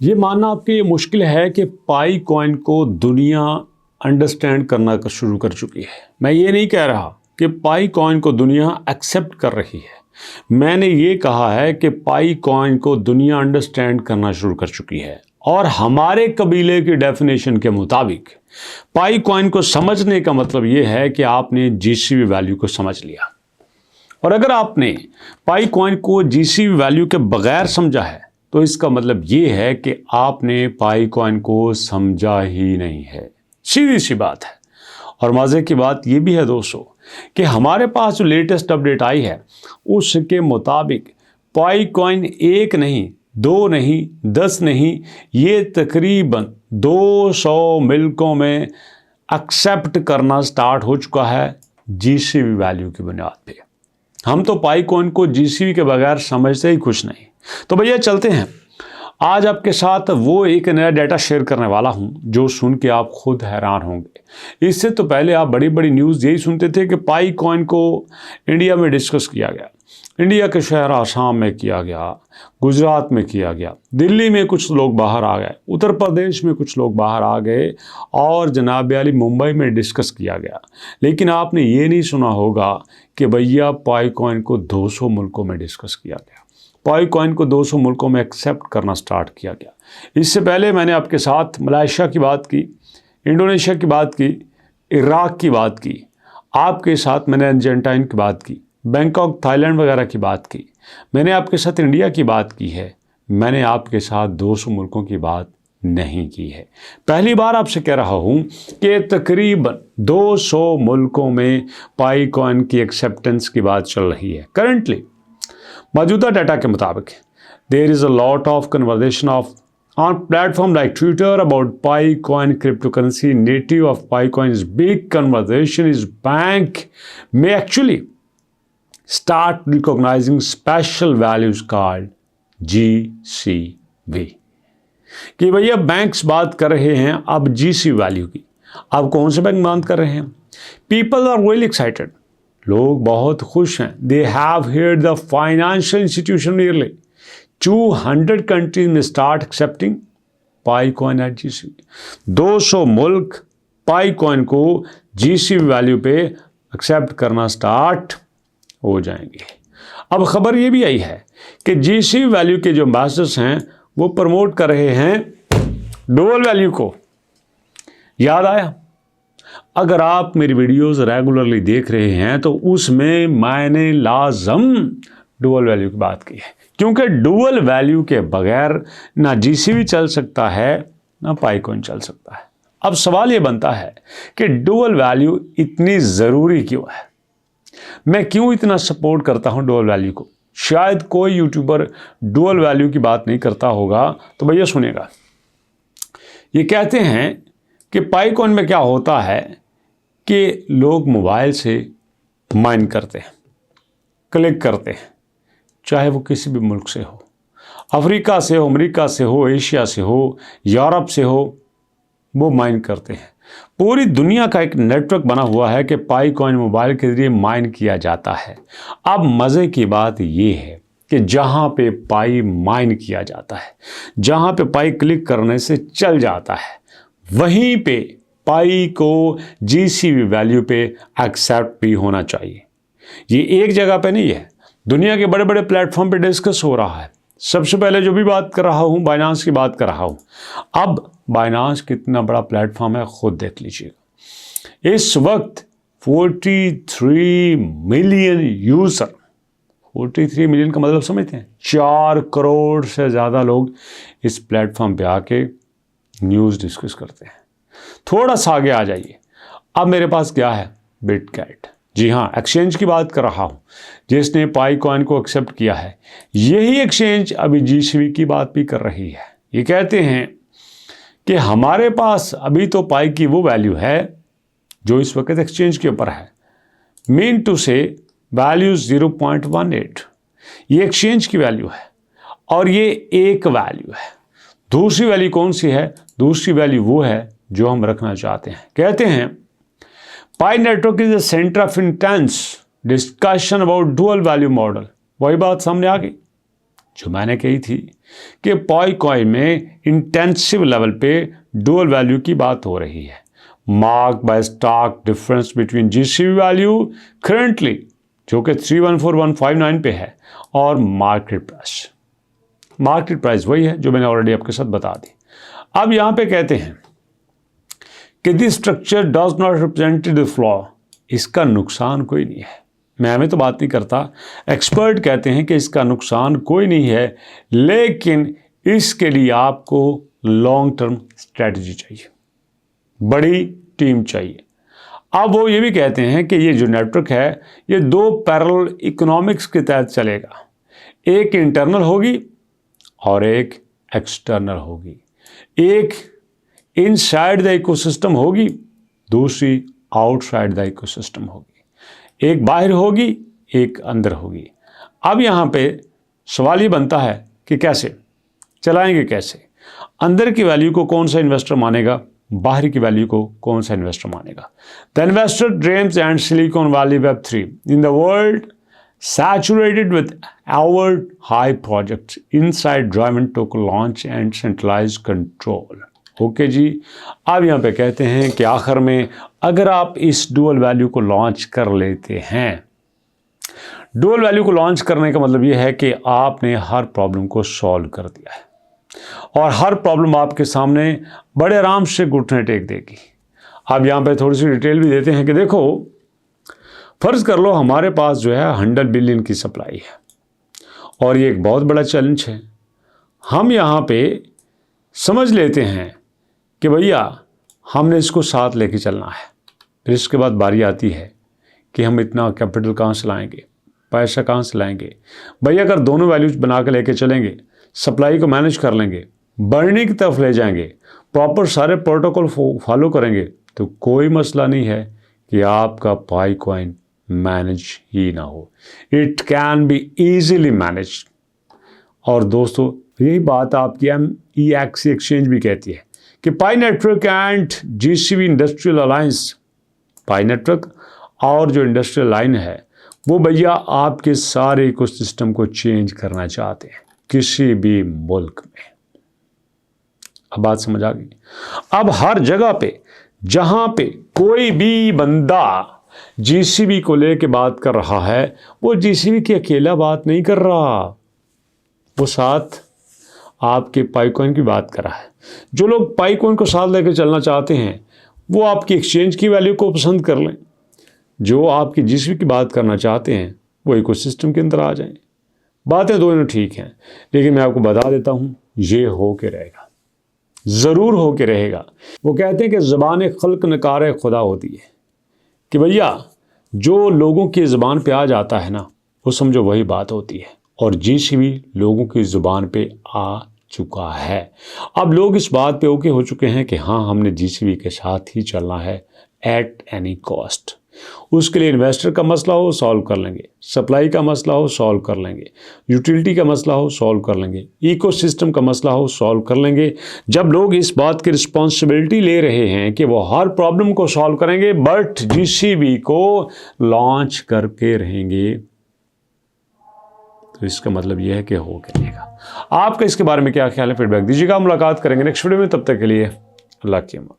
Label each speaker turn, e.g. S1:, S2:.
S1: ये मानना आपके लिए मुश्किल है कि पाई कॉइन को दुनिया अंडरस्टैंड करना शुरू कर चुकी है। मैं ये नहीं कह रहा कि पाई कॉइन को दुनिया एक्सेप्ट कर रही है। मैंने ये कहा है कि पाई कॉइन को दुनिया अंडरस्टैंड करना शुरू कर चुकी है और हमारे कबीले की डेफिनेशन के मुताबिक पाई कॉइन को समझने का मतलब ये है कि आपने जीसीबी वैल्यू को समझ लिया। और अगर आपने पाई कॉइन को जीसीबी वैल्यू के बगैर समझा है तो इसका मतलब ये है कि आपने पाई कॉइन को समझा ही नहीं है। सीधी सी बात है। और मज़े की बात ये भी है दोस्तों कि हमारे पास जो लेटेस्ट अपडेट आई है उसके मुताबिक पाई कॉइन 1 नहीं, 2 नहीं, 10 नहीं, ये तकरीबन 200 मुल्कों में एक्सेप्ट करना स्टार्ट हो चुका है जीसीबी वैल्यू की बुनियाद पे। हम तो पाई कॉइन को जीसीबी के बगैर समझते ही कुछ नहीं। तो भैया चलते हैं, आज आपके साथ वो एक नया डाटा शेयर करने वाला हूं जो सुन के आप खुद हैरान होंगे। इससे तो पहले आप बड़ी बड़ी न्यूज़ यही सुनते थे कि पाई कॉइन को इंडिया में डिस्कस किया गया, इंडिया के शहर आसाम में किया गया, गुजरात में किया गया, दिल्ली में कुछ लोग बाहर आ गए, उत्तर प्रदेश में कुछ लोग बाहर आ गए और जनाब वाली मुंबई में डिस्कस किया गया। लेकिन आपने ये नहीं सुना होगा कि भैया पाई कॉइन को 200 मुल्कों में डिस्कस किया गया, पाई कॉइन को 200 मुल्कों में एक्सेप्ट करना स्टार्ट किया गया। इससे पहले मैंने आपके साथ मलेशिया की बात की, इंडोनेशिया की बात की, इराक की बात की, आपके साथ मैंने अर्जेंटाइन की बात की, बैंकॉक थाईलैंड वगैरह की बात की, मैंने आपके साथ इंडिया की बात की है। मैंने आपके साथ 200 मुल्कों की बात नहीं की है। पहली बार आपसे कह रहा हूं कि तकरीबन 200 मुल्कों में पाई कॉइन की एक्सेप्टेंस की बात चल रही है। करंटली मौजूदा डाटा के मुताबिक there is a lot of conversation of on platform like Twitter about PiCoin cryptocurrency. Native of PiCoin's big conversation is bank may actually start recognizing special values called GCV. कि भैया बैंक्स बात कर रहे हैं अब जीसी वैल्यू की। अब कौन से बैंक बात कर रहे हैं? पीपल आर रियली एक्साइटेड, लोग बहुत खुश हैं। They have heard the financial institution nearly 200 countries में स्टार्ट एक्सेप्टिंग पाई कॉइन एट जीसीबी। 200 मुल्क पाई कॉइन को जीसीबी वैल्यू पे एक्सेप्ट करना स्टार्ट हो जाएंगे। अब खबर ये भी आई है कि जीसीबी वैल्यू के जो एम्बेसडर्स हैं वो प्रमोट कर रहे हैं डुअल वैल्यू को। याद आया? अगर आप मेरी वीडियोस रेगुलरली देख रहे हैं तो उसमें मैंने लाजम डुअल वैल्यू की बात की है, क्योंकि डुअल वैल्यू के बगैर ना जीसीबी चल सकता है ना पाई कॉइन चल सकता है। अब सवाल ये बनता है कि डुअल वैल्यू इतनी ज़रूरी क्यों है? मैं क्यों इतना सपोर्ट करता हूं डुअल वैल्यू को? शायद कोई यूट्यूबर डुअल वैल्यू की बात नहीं करता होगा, तो भैया सुनेगा। ये कहते हैं कि पाई कॉइन में क्या होता है कि लोग मोबाइल से माइन करते हैं, क्लिक करते हैं, चाहे वो किसी भी मुल्क से हो, अफ्रीका से हो, अमेरिका से हो, एशिया से हो, यूरोप से हो, वो माइन करते हैं। पूरी दुनिया का एक नेटवर्क बना हुआ है कि पाई कॉइन मोबाइल के जरिए माइन किया जाता है। अब मज़े की बात ये है कि जहाँ पे पाई माइन किया जाता है, जहाँ पे पाई क्लिक करने से चल जाता है, वहीं पे पाई को जीसीबी वैल्यू पे एक्सेप्ट भी होना चाहिए। ये एक जगह पे नहीं है, दुनिया के बड़े बड़े प्लेटफॉर्म पे डिस्कस हो रहा है। सबसे पहले जो भी बात कर रहा हूँ बाइनांस की बात कर रहा हूँ। अब बाइनांस कितना बड़ा प्लेटफॉर्म है खुद देख लीजिएगा। इस वक्त 43 मिलियन यूज़र, 43 मिलियन का मतलब समझते हैं, 4 करोड़ से ज़्यादा लोग इस प्लेटफॉर्म पे आके न्यूज़ डिस्कस करते हैं। थोड़ा सा आगे आ जाइए। अब मेरे पास क्या है? बिटकैट। जी हाँ, एक्सचेंज की बात कर रहा हूँ जिसने पाई कॉइन को एक्सेप्ट किया है। यही एक्सचेंज अभी जीसीबी की बात भी कर रही है। ये कहते हैं कि हमारे पास अभी तो पाई की वो वैल्यू है जो इस वक्त एक्सचेंज के ऊपर है, मीन टू से वैल्यू 0.18। ये एक्सचेंज की वैल्यू है और ये एक वैल्यू है। दूसरी वैल्यू कौन सी है? दूसरी वैल्यू वो है जो हम रखना चाहते हैं। कहते हैं Pi network is the centre of intense discussion about dual value model. वही बात सामने आ गई। जो मैंने कही थी कि पॉइकॉइन में इंटेंसिव लेवल पे डुअल वैल्यू की बात हो रही है, mark bye stock difference between GCB value currently जो कि 314159 पे है और मार्केट प्राइस। मार्केट प्राइस वही है जो मैंने ऑलरेडी आपके साथ बता दी। अब यहां पे कहते हैं कि this structure does not represent the flaw, इसका नुकसान कोई नहीं है। मैं हमें तो बात नहीं करता, एक्सपर्ट कहते हैं कि इसका नुकसान कोई नहीं है, लेकिन इसके लिए आपको लॉन्ग टर्म स्ट्रेटजी चाहिए, बड़ी टीम चाहिए। अब वो ये भी कहते हैं कि ये जो नेटवर्क है ये 2 पैरेलल इकोनॉमिक्स के तहत चलेगा, एक इंटरनल होगी और एक एक्सटर्नल होगी, एक इनसाइड द इकोसिस्टम होगी, दूसरी आउटसाइड द इकोसिस्टम होगी, एक बाहर होगी एक अंदर होगी। अब यहाँ पे सवाल ये बनता है कि कैसे चलाएंगे, कैसे अंदर की वैल्यू को कौन सा इन्वेस्टर मानेगा, बाहर की वैल्यू को कौन सा इन्वेस्टर मानेगा। The investor dreams and silicon valley Web3 in the world saturated with our high projects inside driven token launch and centralized control। Okay ji, अब यहाँ पे कहते हैं कि आखिर में अगर आप इस डुअल वैल्यू को लॉन्च कर लेते हैं, डुअल वैल्यू को लॉन्च करने का मतलब ये है कि आपने हर प्रॉब्लम को सॉल्व कर दिया है और हर प्रॉब्लम आपके सामने बड़े आराम से घुटने टेक देगी। अब यहाँ पे थोड़ी सी डिटेल भी देते हैं कि देखो, फर्ज कर लो हमारे पास जो है 100 बिलियन की सप्लाई है और ये एक बहुत बड़ा चैलेंज है। हम यहाँ पे समझ लेते हैं कि भैया हमने इसको साथ लेके चलना है, फिर इसके बाद बारी आती है कि हम इतना कैपिटल कहाँ से लाएंगे, पैसा कहाँ से लाएंगे। भैया अगर दोनों वैल्यूज बना के लेके चलेंगे, सप्लाई को मैनेज कर लेंगे, बर्निंग की तरफ ले जाएंगे, प्रॉपर सारे प्रोटोकॉल फॉलो करेंगे, तो कोई मसला नहीं है कि आपका पॉइकॉइन मैनेज ही ना हो। It can be easily manage. और दोस्तों यही बात आपकी MEXC एक्सचेंज भी कहती है कि Pi network and GCB industrial alliance, Pi network और जो इंडस्ट्रियल लाइन है वो भैया आपके सारे इकोसिस्टम को चेंज करना चाहते हैं किसी भी मुल्क में। अब बात समझ आ गई। अब हर जगह पे जहां पे कोई भी बंदा GCB को लेके बात कर रहा है, वो GCB की अकेला बात नहीं कर रहा, वो साथ आपके पाइकॉइन की बात कर रहा है। जो लोग पाइकॉइन को साथ लेकर चलना चाहते हैं वो आपकी एक्सचेंज की वैल्यू को पसंद कर लें, जो आपकी GCB की बात करना चाहते हैं वो इकोसिस्टम के अंदर आ जाएं। बातें दोनों ठीक हैं, लेकिन मैं आपको बता देता हूँ ये हो के रहेगा, ज़रूर हो के रहेगा। वो कहते हैं कि ज़बान खल्क नकार खुदा होती है, कि भैया जो लोगों की ज़बान पे आ जाता है ना, वो समझो वही बात होती है। और GCB लोगों की ज़ुबान पे आ चुका है। अब लोग इस बात पे ओके हो चुके हैं कि हाँ हमने GCB के साथ ही चलना है एट एनी कॉस्ट। उसके लिए इन्वेस्टर का मसला हो सॉल्व कर लेंगे, सप्लाई का मसला हो सॉल्व कर लेंगे, यूटिलिटी का मसला हो सॉल्व कर लेंगे, इकोसिस्टम का मसला हो सॉल्व कर लेंगे। जब लोग इस बात की रिस्पॉन्सिबिलिटी ले रहे हैं कि वो हर प्रॉब्लम को सॉल्व करेंगे बट GCB को लॉन्च करके रहेंगे, तो इसका मतलब यह है कि हो करेगा। आपका इसके बारे में क्या ख्याल है, फीडबैक दीजिएगा। मुलाकात करेंगे नेक्स्ट वीडियो में, तब तक के लिए अल्लाह की अमान।